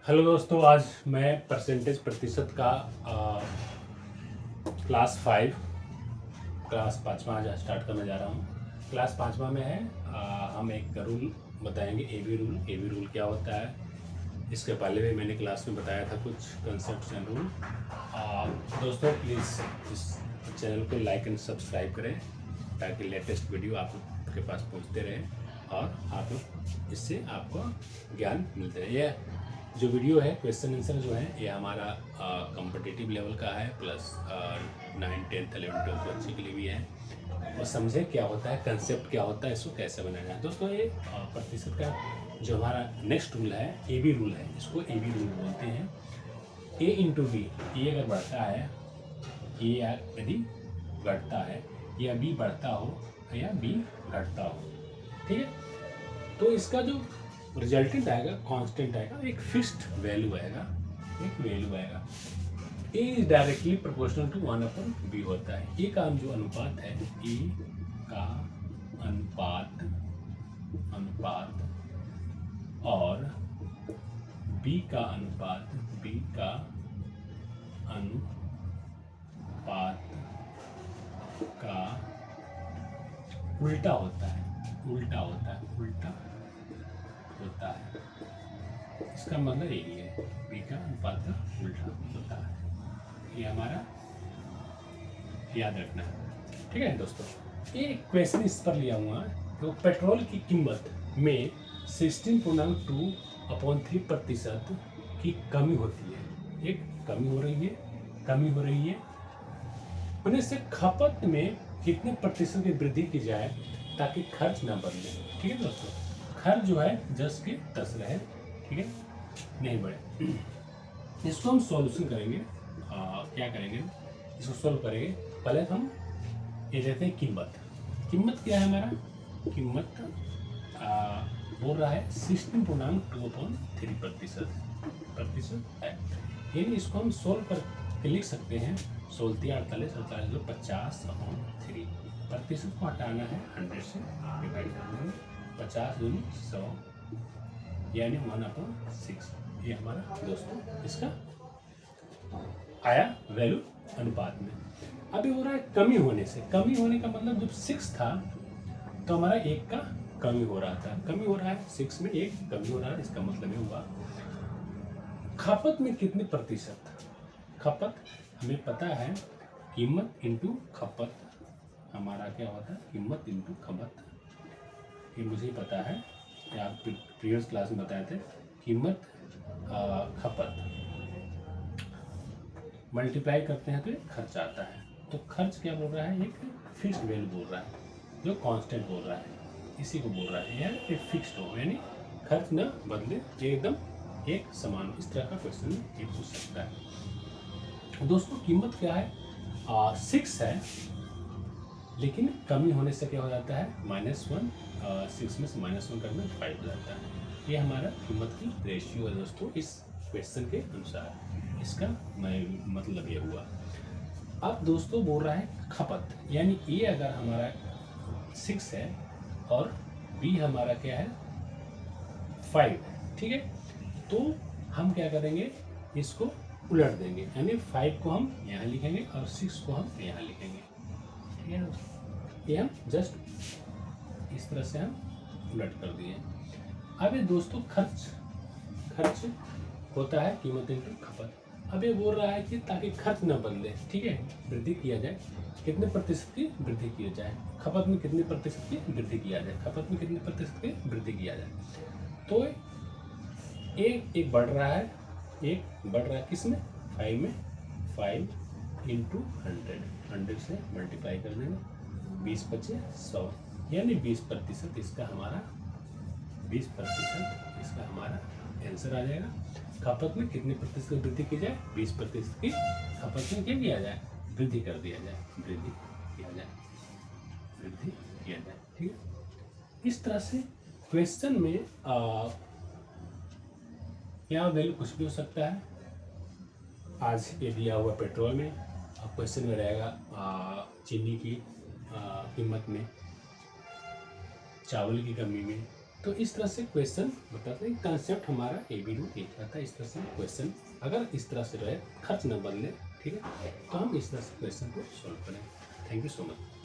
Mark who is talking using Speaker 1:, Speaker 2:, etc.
Speaker 1: Hello दोस्तों, आज मैं परसेंटेज प्रतिशत का क्लास पाँचवा आज स्टार्ट करने जा रहा हूँ। क्लास पाँचवा में है हम एक रूल बताएंगे, ए बी रूल क्या होता है। इसके पहले भी मैंने क्लास में बताया था कुछ कंसेप्ट एंड रूल। दोस्तों प्लीज़ इस चैनल को लाइक एंड सब्सक्राइब करें ताकि लेटेस्ट वीडियो आपके पास पहुँचते रहे और आप इससे आपको ज्ञान मिलते रहे। यह जो वीडियो है क्वेश्चन आंसर जो है ये हमारा कॉम्पिटिटिव लेवल का है, प्लस 9, 10, 11, 12 बच्चे के लिए भी है। और समझे क्या होता है, कंसेप्ट क्या होता है, इसको कैसे बनाना है। दोस्तों ये प्रतिशत का जो हमारा नेक्स्ट रूल है ए बी रूल है, इसको ए बी रूल बोलते हैं। ए इंटू बी, ए अगर बढ़ता है, ए यदि घटता है या बी बढ़ता हो या बी घटता हो, ठीक है, तो इसका जो रिजल्टेंट आएगा कांस्टेंट आएगा, एक फिक्स्ड वैल्यू आएगा, एक वैल्यू आएगा। A is directly proportional to 1/b होता है। ए का जो अनुपात है, ए का अनुपात और बी का अनुपात का उल्टा होता है। इसका मतलब यही है, बी का अनुपात का उल्टा होता है। ये हमारा याद रखना है, ठीक है दोस्तों। ये क्वेश्चन इस पर लिया हुआ है, तो पेट्रोल की कीमत में 16.2/3% की कमी होती है। एक कमी हो रही है उन्हें से खपत में कितने प्रतिशत की वृद्धि की जाए ताकि खर्च ना बदले। ठीक है दोस्तों, खर्च जो है जस के तस रहे, ठीक है, नहीं बढ़े। इसको हम सॉल्यूशन करेंगे। क्या करेंगे, इसको सॉल्व करेंगे। पहले हम ये लेते हैं कीमत क्या है हमारा, कीमत बोल रहा है 16.2/3% है। यानी इसको हम सोल्व करके लिख सकते हैं, 16 48 जो 50/3। प्रतिशत को हटाना है 100 से, डिवाइड कर देंगे 50 दूनी 100 यानी 1/6। ये हमारा दोस्तों इसका आया वैल्यू अनुपात में। अभी हो रहा है कमी होने से। कमी होने का मतलब जब 6 था तो हमारा 1 का कमी हो रहा था, कमी हो रहा है 6 में 1 कमी हो रहा है। इसका मतलब ये हुआ खपत में कितने प्रतिशत। खपत हमें पता है, कीमत इंटू खपत हमारा क्या होता है, कीमत इंटू खपत। ये मुझे पता है, ये आप प्रीवियस क्लास में बताए थे। कीमत खपत मल्टीप्लाई करते हैं तो ये खर्च आता है। तो खर्च क्या बोल रहा है, एक फिक्स्ड वैल्यू बोल रहा है, जो कांस्टेंट बोल रहा है, इसी को बोल रहा है यार, एक फिक्स्ड हो, यानी खर्च ना बदले, एकदम एक समान। इस तरह का क्वेश्चन ये पूछ सकता है। दोस्तों कीमत क्या है, 6 है, लेकिन कमी होने से क्या हो जाता है, -1। 6 में से -1 करना 5 हो जाता है। ये हमारा कीमत की रेशियो है दोस्तों, इस क्वेश्चन के अनुसार। इसका मतलब ये हुआ। अब दोस्तों बोल रहा है खपत, यानी ए अगर हमारा 6 है और बी हमारा क्या है 5 है, ठीक है, तो हम क्या करेंगे, इसको उलट देंगे, यानी 5 को हम यहाँ लिखेंगे और 6 को हम यहाँ लिखेंगे, ठीक है दोस्तों। ये हम जस्ट इस तरह से हम उलट कर दिए। अब ये दोस्तों खर्च होता है कीमत इंटू खपत। अब ये बोल रहा है कि ताकि खर्च न बदले, ठीक है, वृद्धि किया जाए, कितने प्रतिशत की वृद्धि किया जाए, खपत में कितने प्रतिशत की वृद्धि किया जाए, खपत में कितने प्रतिशत की वृद्धि किया जाए। तो एक बढ़ रहा है, किस में, 5 में, 5 इंटू 100 से मल्टीप्लाई कर देंगे, 20 बचे 100, यानी 20% इसका हमारा आंसर आ जाएगा। खपत में कितने प्रतिशत की वृद्धि की जाए, 20% की खपत में क्या किया जाए, वृद्धि कर दिया जाए, वृद्धि किया जाए, ठीक है। इस तरह से क्वेश्चन में यहाँ वैल्यू कुछ भी हो सकता है। आज ये दिया हुआ पेट्रोल में, अब क्वेश्चन में रहेगा चीनी की कीमत में, चावल की कमी में, तो इस तरह से क्वेश्चन बताते हैं, कंसेप्ट हमारा एबीडू एक रहता है। इस तरह से क्वेश्चन अगर इस तरह से रहे, खर्च न बदले, ठीक है, तो हम इस तरह से क्वेश्चन को सॉल्व करें। Thank you so much.